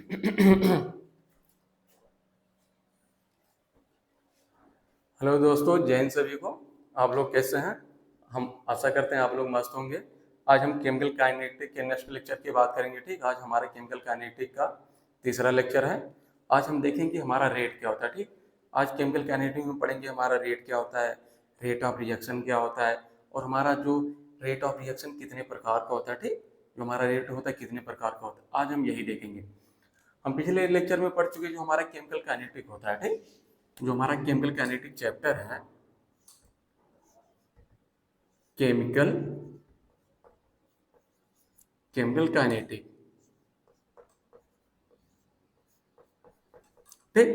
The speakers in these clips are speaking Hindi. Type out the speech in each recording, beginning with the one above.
हेलो दोस्तों, जय हिंद सभी को। आप लोग कैसे हैं? हम आशा करते हैं आप लोग मस्त होंगे। आज हम केमिकल काइनेटिक के नेक्स्ट लेक्चर की बात करेंगे। ठीक, आज हमारे केमिकल काइनेटिक का तीसरा लेक्चर है। आज हम देखेंगे हमारा रेट क्या होता है। ठीक, आज केमिकल काइनेटिक में पढ़ेंगे हमारा रेट क्या होता है, रेट ऑफ रिएक्शन क्या होता है, और हमारा जो रेट ऑफ रिएक्शन कितने प्रकार का होता है। ठीक, जो हमारा रेट होता है कितने प्रकार का होता है, आज हम यही देखेंगे। हम पिछले लेक्चर में पढ़ चुके जो हमारा केमिकल काइनेटिक होता है। ठीक, जो हमारा केमिकल काइनेटिक चैप्टर है, केमिकल केमिकल काइनेटिक। ठीक,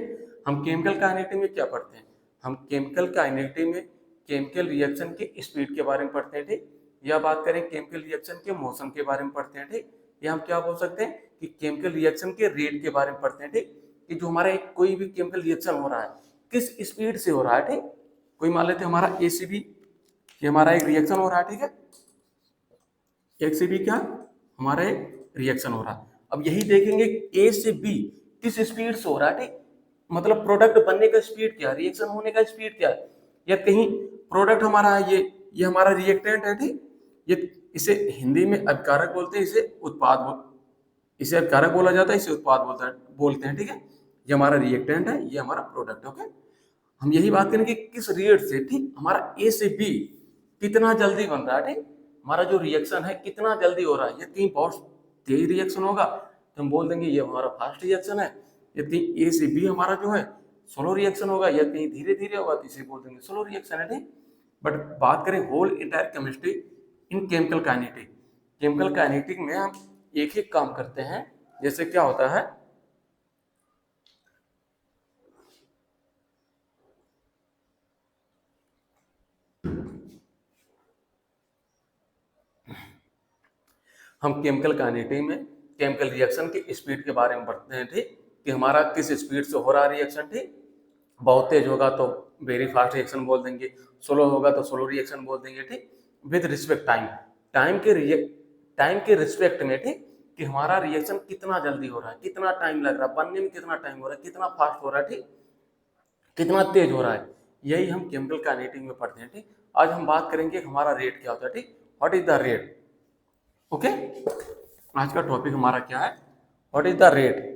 हम केमिकल काइनेटिक में क्या पढ़ते हैं? हम केमिकल काइनेटिक में केमिकल रिएक्शन की स्पीड के बारे में पढ़ते हैं। ठीक, या बात करें केमिकल रिएक्शन के मोशन के बारे में पढ़ते हैं। ठीक, या हम क्या बोल सकते हैं कि केमिकल रिएक्शन के रेट के बारे में पढ़ते हैं। ठीक, कि जो हमारा एक कोई भी केमिकल रिएक्शन हो रहा है किस स्पीड से हो रहा है। ठीक, कोई मान लेते हैं हमारा एसीबी, ये हमारा एक रिएक्शन हो रहा है। ठीक है, एक से बी क्या हमारा एक रिएक्शन हो रहा है। अब यही देखेंगे ए से बी किस स्पीड से हो रहा है। ठीक, मतलब प्रोडक्ट बनने का स्पीड क्या, रिएक्शन होने का स्पीड क्या है, या कहीं प्रोडक्ट हमारा है ये हमारा रिएक्टेंट है। ठीक, ये इसे हिंदी में अभिकारक बोलते हैं, इसे अभिकारक बोला जाता है, इसे उत्पाद बोलते हैं। ठीक है, ये हमारा रिएक्टेंट है, ये हमारा प्रोडक्ट। ओके, हम यही बात करेंगे किस रेट से ठीक हमारा ए से बी कितना जल्दी बन रहा है। ठीक, हमारा जो रिएक्शन है कितना जल्दी हो रहा है। यदि बहुत तेज रिएक्शन होगा तो हम बोल देंगे ये हमारा फास्ट रिएक्शन है। यदि ए से बी हमारा जो है स्लो रिएक्शन होगा, या कहीं धीरे धीरे होगा तो इसे बोल देंगे स्लो रिएक्शन है। ठीक, बट बात करें whole entire chemistry in chemical kinetic, chemical kinetic में हम एक ही काम करते हैं। जैसे क्या होता है, हम केमिकल काइनेटिक में केमिकल रिएक्शन की स्पीड के बारे में पढ़ते हैं। ठीक, कि हमारा किस स्पीड से हो रहा है रिएक्शन। ठीक, बहुत तेज होगा तो वेरी फास्ट रिएक्शन बोल देंगे, स्लो होगा तो स्लो रिएक्शन बोल देंगे। ठीक, विद रिस्पेक्ट टाइम, टाइम के रिस्पेक्ट में। ठीक, कि हमारा रिएक्शन कितना जल्दी हो रहा है, कितना टाइम लग रहा है बनने में, कितना टाइम हो रहा है, कितना फास्ट हो रहा है। ठीक, कितना तेज हो रहा है, यही हम केमिकल काइनेटिक में पढ़ते हैं। ठीक, आज हम बात करेंगे हमारा रेट क्या होता है। ठीक, what is the rate. Okay, आज का टॉपिक हमारा क्या है, व्हाट इज द रेट।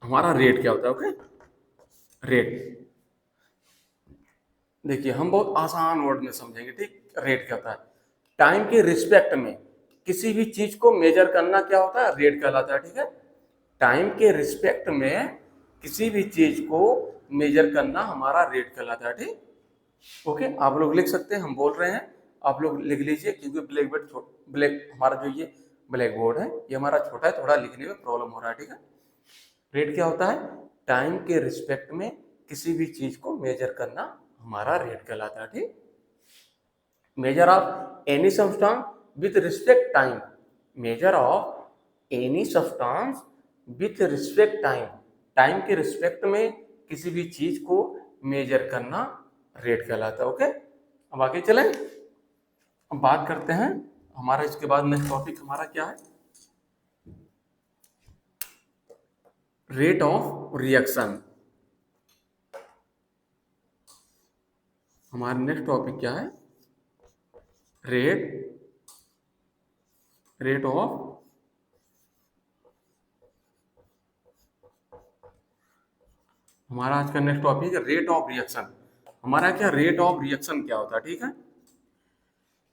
हमारा रेट क्या होता है। ओके, रेट देखिए हम बहुत आसान वर्ड में समझेंगे। ठीक, रेट क्या होता है, टाइम के रिस्पेक्ट में किसी भी चीज को मेजर करना क्या होता है, रेट कहलाता है। ठीक है, टाइम के रिस्पेक्ट में किसी भी चीज को मेजर करना हमारा रेट कहलाता है। ठीक, ओके, आप लोग लिख सकते हैं, हम बोल रहे हैं, आप लोग लिख लीजिए, क्योंकि ब्लैक हमारा जो ये ब्लैक बोर्ड है ये हमारा छोटा है, थोड़ा लिखने में प्रॉब्लम हो रहा है। ठीक है, रेट क्या होता है, टाइम के रिस्पेक्ट में किसी भी चीज को मेजर करना हमारा रेट कहलाता है। ठीक, measure of any substance with respect time, measure of any substance with respect time, time के रिस्पेक्ट में किसी भी चीज को मेजर करना रेट कहलाता है। ओके, अब आगे चलें, अब बात करते हैं हमारा इसके बाद नेक्स्ट टॉपिक हमारा क्या है, रेट ऑफ रिएक्शन। हमारा नेक्स्ट टॉपिक क्या है, रेट रेट ऑफ हमारा आज का नेक्स्ट टॉपिक है रेट ऑफ रिएक्शन। हमारा क्या रेट ऑफ रिएक्शन क्या होता है। ठीक है,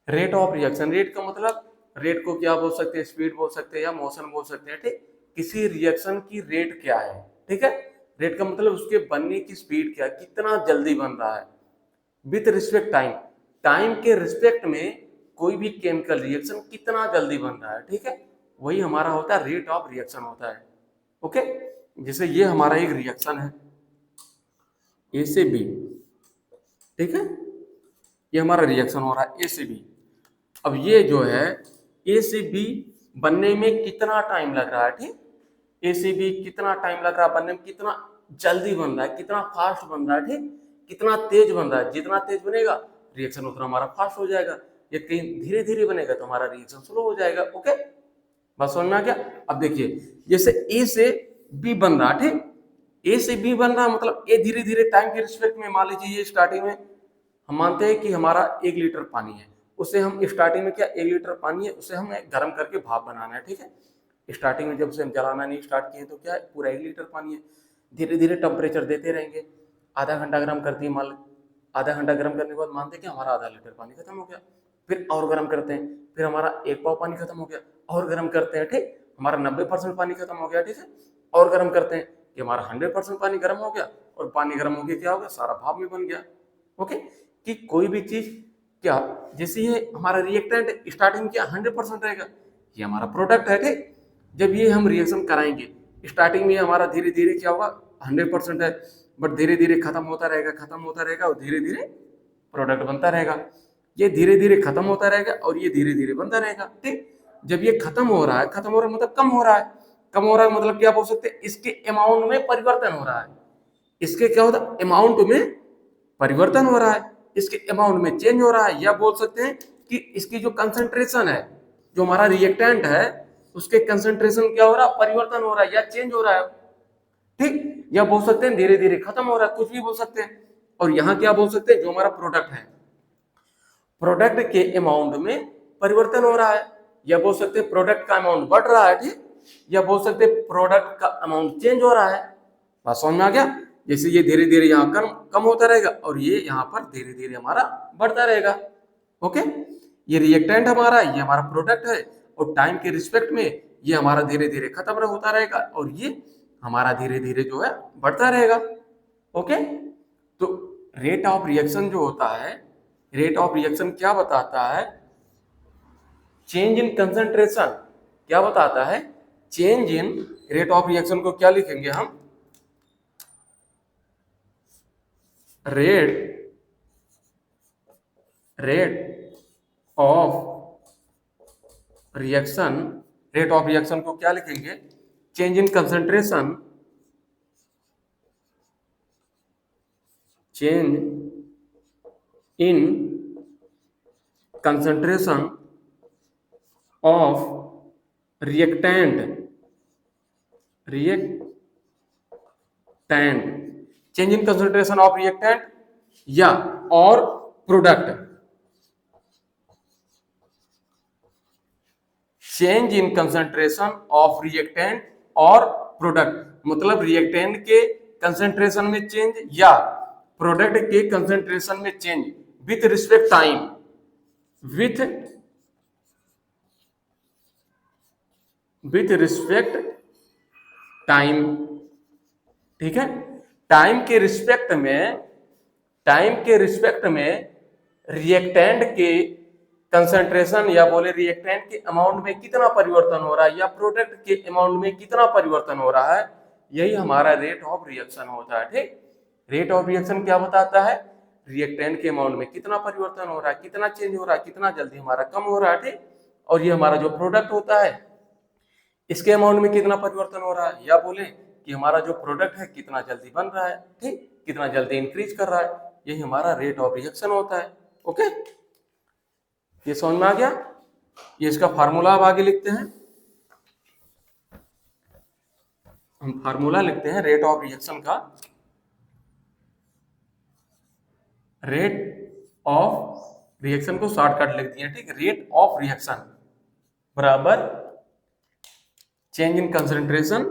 रेट ऑफ रिएक्शन, रेट का मतलब रेट को क्या बोल सकते हैं, स्पीड बोल सकते हैं या मोशन बोल सकते हैं। ठीक, किसी रिएक्शन की रेट क्या है। ठीक है, रेट का मतलब उसके बनने की स्पीड क्या है, कितना जल्दी बन रहा है, विथ रिस्पेक्ट टाइम, टाइम के रिस्पेक्ट में कोई भी केमिकल रिएक्शन कितना जल्दी बन रहा है। ठीक है, वही हमारा होता है रेट ऑफ रिएक्शन होता है। ओके, जैसे ये हमारा एक रिएक्शन है ए से बी। ठीक है, ये हमारा रिएक्शन हो रहा है ए से बी। अब ये जो है ए से बी बनने में कितना टाइम लग रहा है। ठीक, ए से बी कितना टाइम लग रहा है बनने में, कितना जल्दी बन रहा है, कितना फास्ट बन रहा है। ठीक, कितना तेज बन रहा है, जितना तेज बनेगा रिएक्शन उतना हमारा फास्ट हो जाएगा। ये कहीं धीरे धीरे बनेगा तो हमारा रिएक्शन स्लो हो जाएगा। ओके, बस समझ में आ गया। अब देखिए, जैसे ए से बी बन रहा, ठीक, ए से बी बन रहा मतलब ए धीरे धीरे टाइम के रिस्पेक्ट में, मान लीजिए ये स्टार्टिंग में हम मानते हैं कि हमारा 1 लीटर पानी है, उसे हम स्टार्टिंग में क्या 1 लीटर पानी है उसे हमें गर्म करके भाप बनाना है, ठीक है। स्टार्टिंग में जब उसे हम जलाना नहीं स्टार्ट किए तो क्या है, पूरा 1 लीटर पानी है। धीरे धीरे टेम्परेचर देते रहेंगे, आधा घंटा गर्म करती है, मान लो आधा घंटा गर्म करने के बाद मानते हैं कि हमारा आधा लीटर पानी खत्म हो गया, फिर और गर्म करते हैं, फिर हमारा 1 पाव पानी खत्म हो गया, और गर्म करते हैं, ठीक, हमारा 90% पानी खत्म हो गया, ठीक है, और गर्म करते हैं कि हमारा 100% पानी गर्म हो गया, और पानी गर्म हो गया क्या हो गया, सारा भाप में बन गया। ओके, कि कोई भी चीज क्या, जैसे ये हमारा रिएक्टेंट स्टार्टिंग क्या 100% रहेगा, ये हमारा प्रोडक्ट है, ठीक। जब ये हम रिएक्शन कराएंगे स्टार्टिंग में हमारा धीरे धीरे क्या होगा 100% है, बट धीरे धीरे खत्म होता रहेगा, खत्म होता रहेगा, और धीरे धीरे प्रोडक्ट बनता रहेगा। ये धीरे धीरे खत्म होता रहेगा और ये धीरे धीरे बनता रहेगा, ठीक। जब ये खत्म हो रहा है, खत्म हो रहा है मतलब कम हो रहा है, कम हो रहा है मतलब क्या बोल सकते हैं, इसके अमाउंट में परिवर्तन हो रहा है। इसके क्या होता है, अमाउंट में परिवर्तन हो रहा है, इसके अमाउंट में चेंज हो रहा है, या बोल सकते हैं कि इसकी जो कंसंट्रेशन है, जो हमारा रिएक्टेंट है उसके कंसंट्रेशन क्या हो रहा है, परिवर्तन हो रहा है या चेंज हो रहा है, ठीक। या बोल सकते हैं धीरे धीरे खत्म हो रहा है, कुछ भी बोल सकते हैं। और यहाँ क्या बोल सकते हैं, जो हमारा प्रोडक्ट है, प्रोडक्ट के अमाउंट में परिवर्तन हो रहा है, या बोल सकते हैं प्रोडक्ट का अमाउंट बढ़ रहा है, ठीक, या बोल सकते हैं प्रोडक्ट का अमाउंट चेंज हो रहा है। बात समझ में आ गया। जैसे ये धीरे धीरे यहाँ कम कम होता रहेगा और ये यहाँ पर धीरे धीरे हमारा बढ़ता रहेगा। ओके, ये रिएक्टेंट हमारा, ये हमारा प्रोडक्ट है, और टाइम के रिस्पेक्ट में ये हमारा धीरे धीरे खत्म होता रहेगा और ये हमारा धीरे धीरे जो है बढ़ता रहेगा। ओके, तो रेट ऑफ रिएक्शन जो होता है, रेट ऑफ रिएक्शन क्या बताता है, चेंज इन कंसंट्रेशन क्या बताता है, change in, rate of reaction को क्या लिखेंगे हम, rate of reaction, rate of reaction को क्या लिखेंगे, change in concentration, change in concentration of reactant, change in concentration of reactant या और product, change in concentration of reactant और प्रोडक्ट, मतलब रिएक्टेंट के कंसंट्रेशन में चेंज या प्रोडक्ट के कंसंट्रेशन में change with respect time, with respect time, ठीक है। टाइम के रिस्पेक्ट में, टाइम के रिस्पेक्ट में रिएक्टेंट के कंसंट्रेशन या बोले रिएक्टेंट के अमाउंट में कितना परिवर्तन हो रहा है या प्रोडक्ट के अमाउंट में कितना परिवर्तन हो रहा है, यही हमारा रेट ऑफ रिएक्शन होता है, ठीक। रेट ऑफ रिएक्शन क्या बताता है, रिएक्टेंट के अमाउंट में कितना परिवर्तन हो रहा है, कितना चेंज हो रहा है, कितना जल्दी हमारा कम हो रहा है, ठीक। और ये हमारा जो प्रोडक्ट होता है इसके अमाउंट में कितना परिवर्तन हो रहा है, या बोले कि हमारा जो प्रोडक्ट है कितना जल्दी बन रहा है, ठीक, कितना जल्दी इंक्रीज कर रहा है, यही हमारा रेट ऑफ रिएक्शन होता है। ओके, ये समझ में आ गया। ये इसका फार्मूला अब आगे लिखते हैं, हम फार्मूला लिखते हैं रेट ऑफ रिएक्शन का, रेट ऑफ रिएक्शन को शॉर्टकट लिख दिया, ठीक, रेट ऑफ रिएक्शन बराबर change in concentration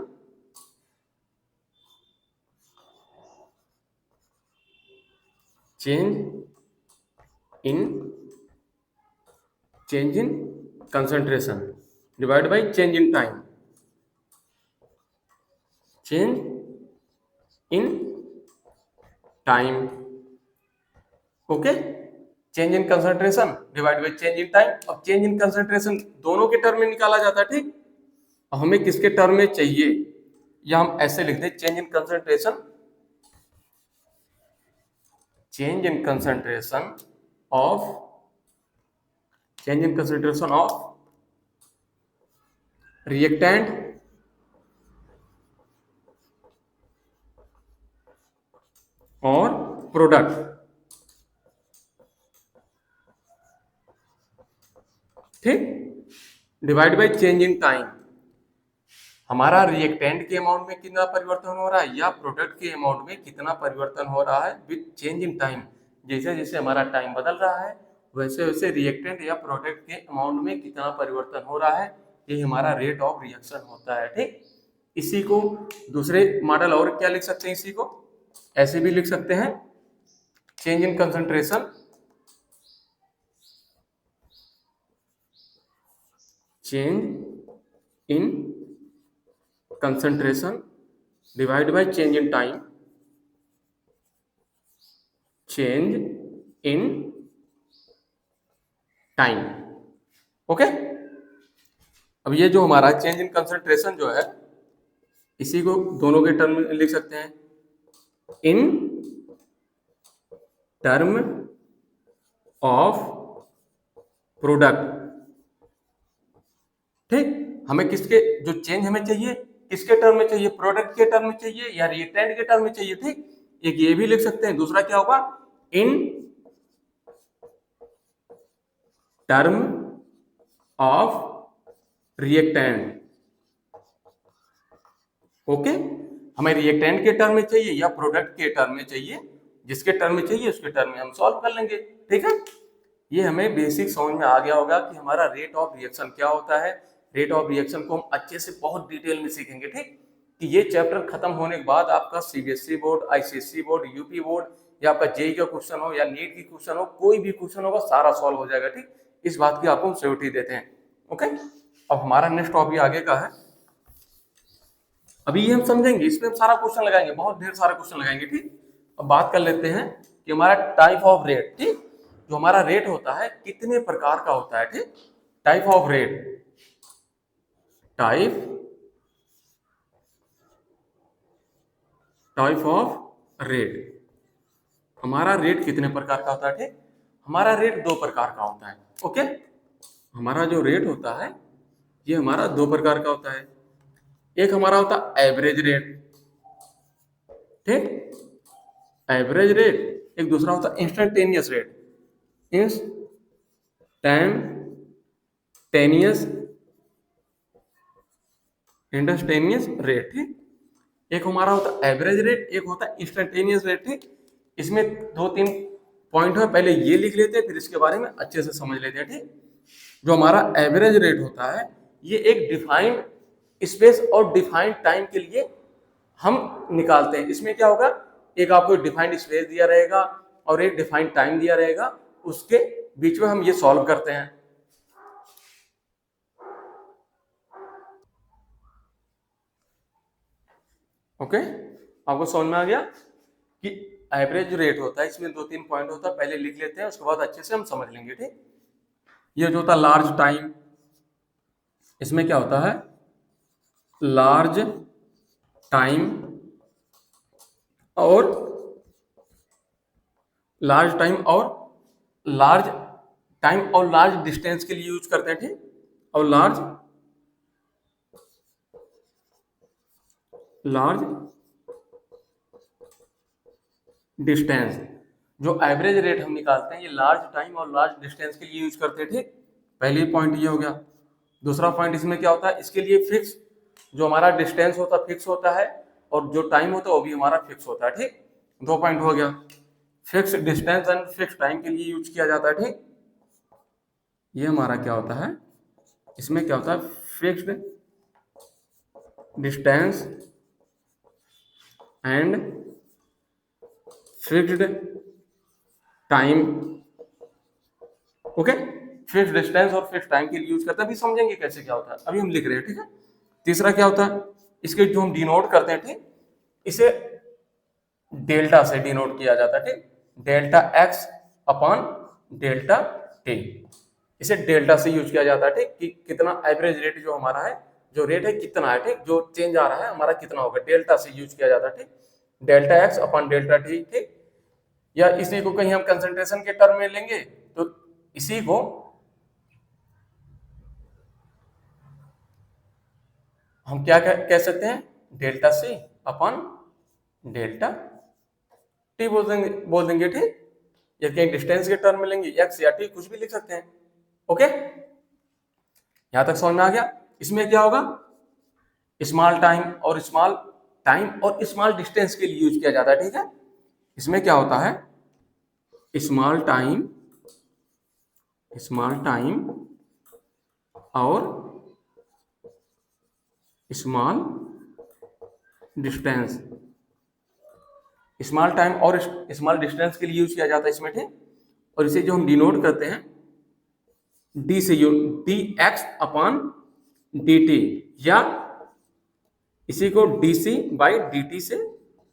change in concentration divide by change in time, change in time. Okay, change in concentration divide by change in time. अब चेंज इन कंसंट्रेशन दोनों के टर्म में निकाला जाता है, ठीक। हमें किसके टर्म में चाहिए, या हम ऐसे लिख दें change in concentration, change in concentration of, change in concentration of reactant और प्रोडक्ट, ठीक। Divide by change in time, हमारा रिएक्टेंट के अमाउंट में कितना परिवर्तन हो रहा है या प्रोडक्ट के अमाउंट में कितना परिवर्तन हो रहा है विद चेंज इन टाइम। जैसे जैसे हमारा टाइम बदल रहा है वैसे वैसे रिएक्टेंट या प्रोडक्ट के अमाउंट में कितना परिवर्तन हो रहा है, ये हमारा रेट ऑफ रिएक्शन होता है। ठीक, इसी को दूसरे मॉडल और क्या लिख सकते हैं, इसी को ऐसे भी लिख सकते हैं, change in concentration, change in concentration divided by change in time, change in time। Okay, अब ये जो हमारा चेंज इन कंसंट्रेशन जो है इसी को दोनों के टर्म में लिख सकते हैं, इन टर्म ऑफ प्रोडक्ट। ठीक, हमें किसके जो चेंज हमें चाहिए किसके टर्म में चाहिए, प्रोडक्ट के टर्म में चाहिए या रिएक्टेंट के टर्म में चाहिए। ठीक, एक ये भी लिख सकते हैं, दूसरा क्या होगा, in term of reactant. Okay, हमें रिएक्टेंट के टर्म में चाहिए या प्रोडक्ट के टर्म में चाहिए, जिसके टर्म में चाहिए उसके टर्म में हम सॉल्व कर लेंगे। ठीक है, ये हमें बेसिक समझ में आ गया होगा कि हमारा रेट ऑफ रिएक्शन क्या होता है। रेट ऑफ रिएक्शन को हम अच्छे से बहुत डिटेल में सीखेंगे। ठीक, कि ये चैप्टर खत्म होने के बाद आपका CBSE board, ICSE board, UP board या आपका जेई का क्वेश्चन हो या नीट की क्वेश्चन हो, कोई भी क्वेश्चन होगा सारा सॉल्व हो जाएगा। ठीक, इस बात की आपको हम श्योरिटी देते हैं। ओके, अब हमारा नेक्स्ट टॉपिक आगे का है, अभी ये हम समझेंगे, इसमें हम सारा क्वेश्चन लगाएंगे, बहुत ढेर सारा क्वेश्चन लगाएंगे। ठीक, अब बात कर लेते हैं कि हमारा टाइप ऑफ रेट। ठीक, जो हमारा रेट होता है कितने प्रकार का होता है। ठीक, type of rate, type of rate, हमारा रेट कितने प्रकार का होता है। ठीक, हमारा रेट दो प्रकार का होता है। ओके, हमारा जो रेट होता है ये हमारा दो प्रकार का होता है, एक हमारा होता है एवरेज रेट। ठीक, एवरेज रेट, एक दूसरा होता है इंस्टेंटेनियस रेट, इंस्टेंटेनियस रेट। ठीक, एक हमारा होता है एवरेज रेट, एक होता है इंस्टेंटेनियस रेट। ठीक, इसमें दो तीन पॉइंट है, पहले ये लिख लेते हैं फिर इसके बारे में अच्छे से समझ लेते हैं। ठीक, जो हमारा एवरेज रेट होता है ये एक डिफाइंड स्पेस और डिफाइंड टाइम के लिए हम निकालते हैं। इसमें क्या होगा, एक आपको डिफाइंड स्पेस दिया रहेगा और एक डिफाइंड टाइम दिया रहेगा, उसके बीच में हम ये सॉल्व करते हैं। ओके, आपको समझ में आ गया कि एवरेज रेट होता है, इसमें दो तीन पॉइंट होता है, पहले लिख लेते हैं उसके बाद अच्छे से हम समझ लेंगे। ठीक, ये जो होता है लार्ज टाइम, इसमें क्या होता है, लार्ज टाइम और लार्ज टाइम और लार्ज डिस्टेंस के लिए यूज करते हैं। ठीक, और लार्ज डिस्टेंस, जो एवरेज रेट हम निकालते हैं ये लार्ज टाइम और लार्ज डिस्टेंस के लिए यूज करते हैं। ठीक, पहली पॉइंट ये हो गया। दूसरा पॉइंट इसमें क्या होता है, इसके लिए फिक्स, जो हमारा डिस्टेंस होता है फिक्स होता है और जो टाइम होता है वो भी हमारा फिक्स होता है। ठीक, दो पॉइंट हो गया, fix distance and fix time के लिए यूज किया जाता है। ठीक, ये हमारा क्या होता है, इसमें क्या होता है, fixed distance and fixed time. Okay, fixed distance और फिक्स्ड टाइम के लिए यूज करते हैं, अभी समझेंगे कैसे क्या होता है, अभी हम लिख रहे हैं। ठीक है, तीसरा क्या होता है, इसके जो हम डिनोट करते हैं, ठीक, इसे डेल्टा से डिनोट किया जाता है। ठीक, delta x upon delta T, इसे डेल्टा से यूज किया जाता है। ठीक, कि कितना एवरेज रेट जो हमारा है, जो रेट है कितना है, ठीक, जो चेंज आ रहा है हमारा कितना होगा, डेल्टा से यूज किया जाता है। ठीक, delta x upon delta T. ठीक, या इसी को कहीं हम कंसंट्रेशन के टर्म में लेंगे तो इसी को हम क्या कह सकते हैं, delta C upon delta T बोल देंगे। ठीक, या कहीं डिस्टेंस के टर्म में लेंगे, एक्स या टी कुछ भी लिख सकते हैं। ओके, यहां तक समझ में आ गया। इसमें क्या होगा, स्मॉल टाइम और स्मॉल डिस्टेंस के लिए यूज किया जाता है, ठीक है। इसमें क्या होता है, स्मॉल टाइम और स्मॉल डिस्टेंस, स्मॉल टाइम और स्मॉल डिस्टेंस के लिए यूज किया जाता है इसमें, ठीक। और इसे जो हम डिनोट करते हैं डी से, D X upon D T, या इसी को D C by D T से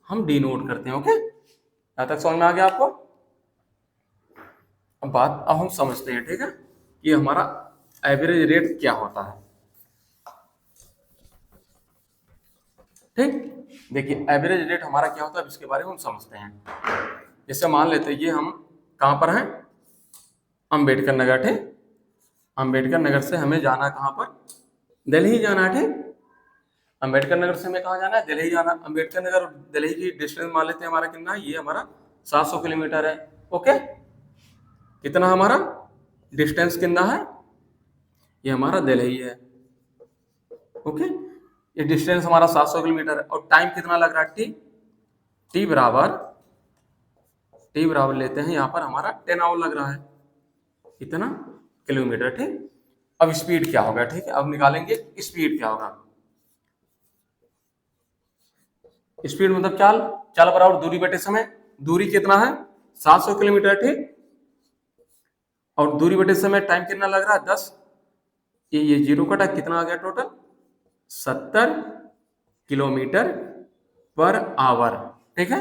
हम डिनोट करते हैं। ओके, यहां तक समझ में आ गया आपको। अब हम समझते हैं, ठीक है, कि हमारा एवरेज रेट क्या होता है। ठीक, देखिए एवरेज रेट हमारा क्या होता है, इसके बारे में हम समझते हैं। जैसे मान लेते हैं ये हम कहां पर हैं, अंबेडकर नगर, ठीक। अंबेडकर नगर से हमें जाना कहां पर, दिल्ली जाना है, ठीक। अंबेडकर नगर से हमें कहाँ जाना है, दिल्ली जाना। अंबेडकर नगर और दिल्ली की डिस्टेंस मान लेते हैं हमारा कितना है, ये हमारा 700 किलोमीटर है। ओके, कितना हमारा डिस्टेंस कितना है, ये हमारा दिल्ली है। ओके, ये डिस्टेंस हमारा 700 किलोमीटर है। और टाइम कितना लग रहा है, टी बराबर लेते हैं यहाँ पर हमारा 10 आवर लग रहा है, इतना किलोमीटर, ठीक। अब स्पीड क्या होगा, ठीक है, अब निकालेंगे स्पीड क्या होगा। स्पीड मतलब चाल बराबर दूरी बटे समय। दूरी कितना है, 700 किलोमीटर, ठीक। और दूरी बटे समय टाइम कितना लग रहा है, 10। ये जीरो कटा, कितना आ गया टोटल, 70 किलोमीटर पर आवर, ठीक है।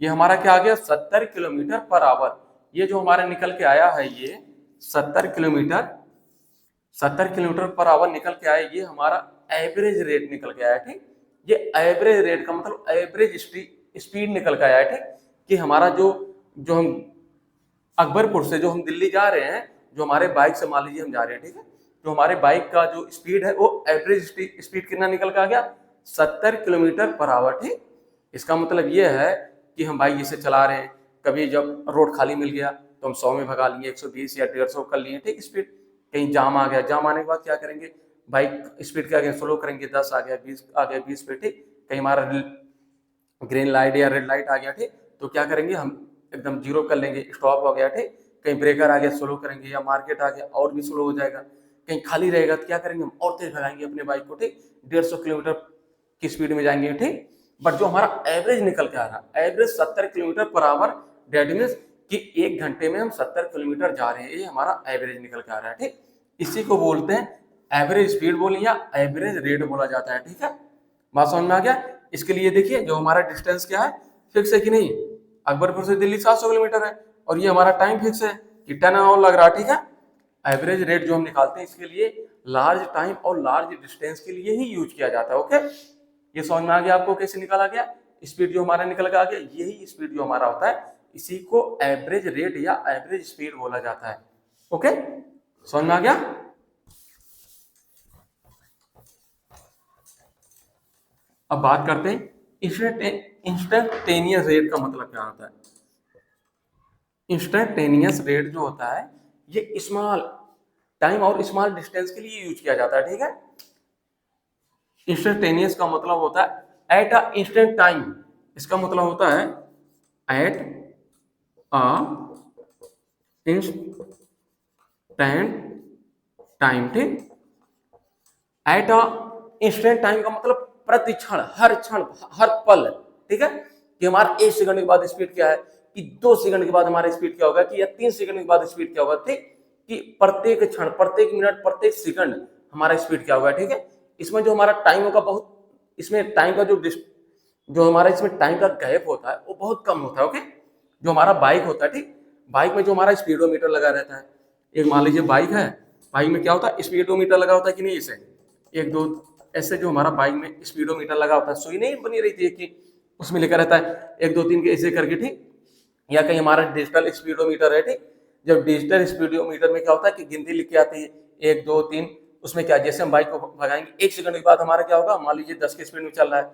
ये हमारा क्या आ गया, 70 किलोमीटर पर आवर। ये जो हमारा निकल के आया है, ये 70 किलोमीटर पर आवर निकल के आया, ये हमारा एवरेज रेट निकल के आया, ठीक। ये एवरेज रेट का मतलब एवरेज स्पीड निकल के आया है, ठीक। कि हमारा जो हम अकबरपुर से जो हम दिल्ली जा रहे हैं, जो हमारे बाइक से मान लीजिए हम जा रहे हैं, ठीक है, जो हमारे बाइक का जो स्पीड है वो एवरेज स्पीड कितना निकल के आ गया, 70 किलोमीटर पर आवर, ठीक। इसका मतलब ये है कि हम बाइक इसे चला रहे हैं, कभी जब रोड खाली मिल गया तो हम 100 में भगा लिए, 120 या 150 कर लिए, ठीक स्पीड। कहीं जाम आ गया, जाम आने के बाद क्या करेंगे, बाइक स्पीड क्या करेंगे, स्लो करेंगे, 10 आ गया, 20 आ गया, 20 पे, ठीक। कहीं हमारा ग्रीन लाइट या रेड लाइट आ गया, ठीक, तो क्या करेंगे हम एकदम जीरो कर लेंगे, स्टॉप हो गया, ठीक। कहीं ब्रेकर आ गया, स्लो करेंगे, या मार्केट आ गया और भी स्लो हो जाएगा। कहीं खाली रहेगा तो क्या करेंगे हम, और तेज भगाएंगे अपने बाइक को, ठीक, 150 किलोमीटर की स्पीड में जाएंगे, ठीक। बट जो हमारा एवरेज निकल के आ रहा है, average 70 kilometre per hour, that means कि 1 घंटे में हम 70 किलोमीटर जा रहे हैं, ये हमारा एवरेज निकल के आ रहा है, ठीक। इसी को बोलते हैं एवरेज स्पीड बोली या एवरेज रेट बोला जाता है, ठीक है। बात समझ में आ गया। इसके लिए देखिए जो हमारा डिस्टेंस क्या है, फिक्स है कि नहीं, अकबरपुर से दिल्ली 700 किलोमीटर है, और ये हमारा टाइम फिक्स है कि 10 आवर लग रहा है, ठीक है। एवरेज रेट जो हम निकालते हैं इसके लिए लार्ज टाइम और लार्ज डिस्टेंस के लिए ही यूज किया जाता है। ओके, ये समझ में आ गया आपको कैसे निकाला गया, स्पीड जो हमारा निकल के आ गया, यही स्पीड जो हमारा होता है, इसी को एवरेज रेट या एवरेज स्पीड बोला जाता है। ओके, समझ में आ गया। अब बात करते हैं इंस्टेंटेनियस रेट का मतलब क्या होता है। इंस्टेंटेनियस रेट जो होता है ये स्मॉल टाइम और स्मॉल डिस्टेंस के लिए यूज किया जाता है, ठीक है। इंस्टेंटेनियस का मतलब होता है एट अ इंस्टेंट टाइम, इसका मतलब होता है एट अ इंस्टेंट टाइम, ठीक। एट अ इंस्टेंट टाइम का मतलब प्रति क्षण, हर क्षण, हर पल, ठीक है। कि हमारा 1 सेकंड के बाद स्पीड क्या है, कि 2 सेकंड के बाद हमारा स्पीड क्या होगा, कि या 3 सेकंड के बाद स्पीड क्या होगा, ठीक। कि प्रत्येक क्षण, प्रत्येक मिनट, प्रत्येक सेकंड हमारा स्पीड क्या होगा, ठीक है। इसमें जो हमारा टाइम होगा बहुत, इसमें टाइम का जो हमारा इसमें टाइम का गैप होता है वो बहुत कम होता है। ओके, जो हमारा बाइक होता है, ठीक, बाइक में जो हमारा स्पीडोमीटर लगा रहता है, एक मान लीजिए बाइक है, बाइक में क्या होता है, स्पीडोमीटर लगा होता है कि नहीं, इसे एक दो ऐसे जो हमारा बाइक में स्पीडोमीटर लगा होता है, सुई नहीं बनी रहती है कि उसमें लिखा रहता है 1 2 3 के ऐसे करके, ठीक। या कहीं हमारा डिजिटल स्पीडोमीटर है, ठीक। जब डिजिटल स्पीडोमीटर में क्या होता है कि गिनती लिख के आती है 1 2 3, उसमें क्या, जैसे हम बाइक को भगाएंगे 1 सेकंड के बाद हमारा क्या होगा, मान लीजिए 10 की स्पीड में चल रहा है,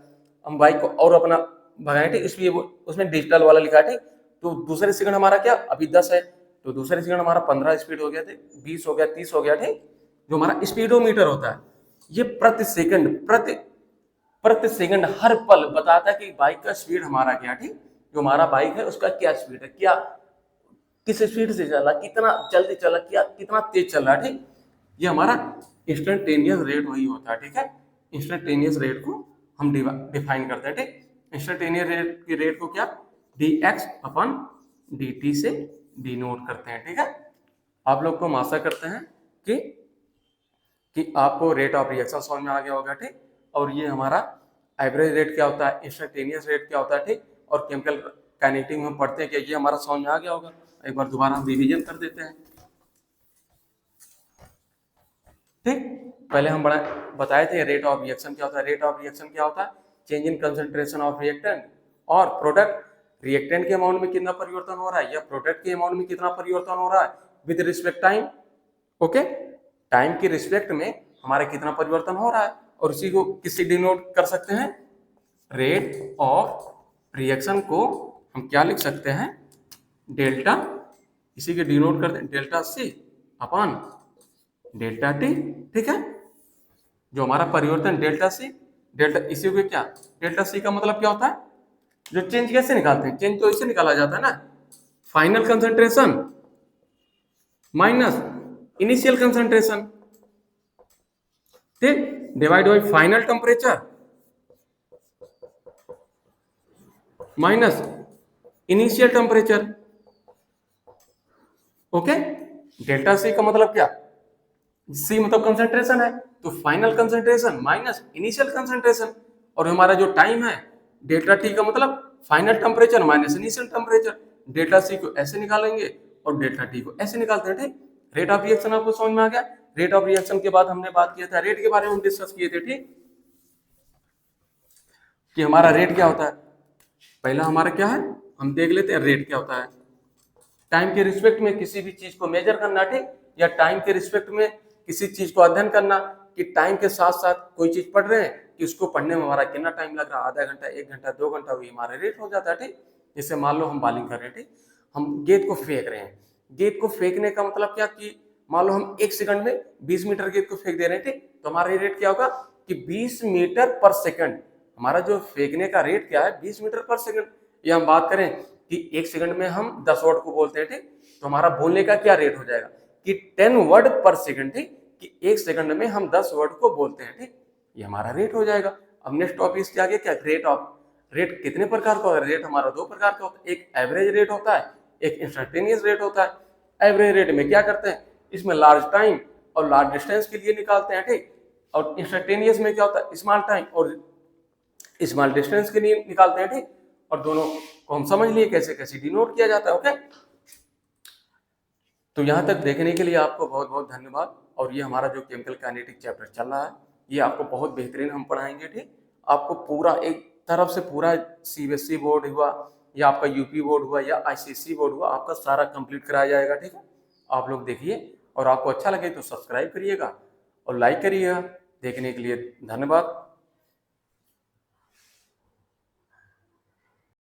हम बाइक को और अपना भगाएंगे, ठीक, इसलिए उसमें डिजिटल वाला लिखा है, ठीक। तो दूसरे सेकंड हमारा क्या, अभी 10 है, तो दूसरे सेकंड हमारा 15 स्पीड हो गया, 20 हो गया, 30 हो गया, ठीक। जो हमारा स्पीडोमीटर होता है, ये प्रति सेकंड हर पल बताता है कि बाइक का स्पीड हमारा क्या, ठीक, जो हमारा बाइक है उसका क्या स्पीड है, क्या किस स्पीड से चला, कितना जल्दी चला, क्या कितना तेज चल रहा है, ठीक। ये हमारा इंस्टेंटेनियस रेट वही होता है, ठीक है। इंस्टेंटेनियस रेट को हम डिफाइन करते हैं, ठीक। इंस्टेंटेनियस रेट की रेट को क्या dx अपन dt से डिनोट करते हैं, ठीक है। आप लोग को हम आशा करते हैं कि आपको रेट ऑफ रिएक्शन समझ में आ गया होगा, ठीक। और ये हमारा एवरेज रेट क्या होता है, इंस्टेंटेनियस रेट क्या होता है, ठीक। और केमिकल काइनेटिक में हम पढ़ते हैं कि ये हमारा समझ में आ गया होगा। एक बार दोबारा हम रिवीजन कर देते हैं, ठीक। पहले हम बताए थे रेट ऑफ रिएक्शन क्या होता है। रेट ऑफ रिएक्शन क्या होता है, change in concentration of reactant और प्रोडक्ट, रिएक्टेंट के अमाउंट में कितना परिवर्तन हो रहा है या प्रोडक्ट के अमाउंट में कितना परिवर्तन हो रहा है with respect time. Okay, time के रिस्पेक्ट में हमारा कितना परिवर्तन हो रहा है, और इसी को किससे डिनोट कर सकते हैं, रेट ऑफ रिएक्शन को हम क्या लिख सकते हैं, डेल्टा, इसी के डिनोट करते हैं delta C upon delta T, ठीक है। जो हमारा परिवर्तन डेल्टा सी, डेल्टा इसी को क्या, डेल्टा सी का मतलब क्या होता है, जो चेंज कैसे निकालते हैं, चेंज तो इसे निकाला जाता है ना, final concentration minus initial concentration, ठीक, divide by final temperature minus initial temperature. Okay, delta C का मतलब क्या, सी मतलब कंसंट्रेशन है, तो final concentration minus initial concentration, और हमारा जो टाइम है डेल्टा टी का मतलब final temperature minus initial temperature. Delta C को ऐसे निकालेंगे और डेल्टा टी को ऐसे निकालते हैं, ठीक। रेट ऑफ रिएक्शन आपको समझ में आ गया। रेट ऑफ रिएक्शन के बाद हमने बात किया था रेट के बारे में, डिस्कस किए थे, ठीक, कि हमारा रेट क्या होता है। पहला हमारा क्या है, हम देख लेते हैं रेट क्या होता है, टाइम के रिस्पेक्ट में किसी भी चीज को मेजर करना, ठीक, या टाइम के रिस्पेक्ट में किसी चीज को अध्ययन करना, कि टाइम के साथ साथ कोई चीज पढ़ रहे हैं कि उसको पढ़ने में हमारा कितना टाइम लग रहा है, आधा घंटा, 1 घंटा, 2 घंटा, वही हमारा रेट हो जाता है, ठीक। जैसे मान लो हम बॉलिंग कर रहे हैं, ठीक, हम गेंद को फेंक रहे हैं, गेंद को फेंकने का मतलब क्या, कि मान लो हम 1 सेकंड में 20 मीटर गेंद को फेंक दे रहे हैं, ठीक, तो हमारा रेट क्या होगा कि 20 मीटर पर सेकंड। हमारा जो फेंकने का रेट क्या है, 20 मीटर पर सेकंड। या हम बात करें कि 1 सेकंड में हम 10 वर्ड को बोलते हैं, ठीक, तो हमारा बोलने का क्या रेट हो जाएगा कि 10 वर्ड पर सेकंड, ठीक, कि 1 सेकंड में हम 10 वर्ड को बोलते हैं, ठीक, ये हमारा रेट हो जाएगा। अब नेक्स्ट टॉपिक क्या आगे, क्या रेट ऑफ, रेट कितने प्रकार का होता है, रेट हमारा 2 प्रकार का होता है, एक एवरेज रेट होता है, एक इंस्टेंटेनियस रेट होता है। एवरेज रेट में क्या करते हैं, इसमें लार्ज टाइम और लार्ज डिस्टेंस के लिए निकालते हैं, ठीक, और इंस्टेंटेनियस में क्या होता है, स्मॉल टाइम और स्मॉल डिस्टेंस के लिए निकालते हैं, ठीक, और दोनों को हम समझ लिए कैसे कैसे डिनोट किया जाता है। ओके, तो यहाँ तक देखने के लिए आपको बहुत बहुत धन्यवाद। और ये हमारा जो केमिकल काइनेटिक चैप्टर चल रहा है, ये आपको बहुत बेहतरीन हम पढ़ाएंगे, ठीक। आपको पूरा एक तरफ से पूरा सीबीएसई बोर्ड हुआ या आपका यूपी बोर्ड हुआ या आईसीएसई बोर्ड हुआ, आपका सारा कंप्लीट कराया जाएगा, ठीक है। आप लोग देखिए, और आपको अच्छा लगे तो सब्सक्राइब करिएगा और लाइक करिएगा। देखने के लिए धन्यवाद।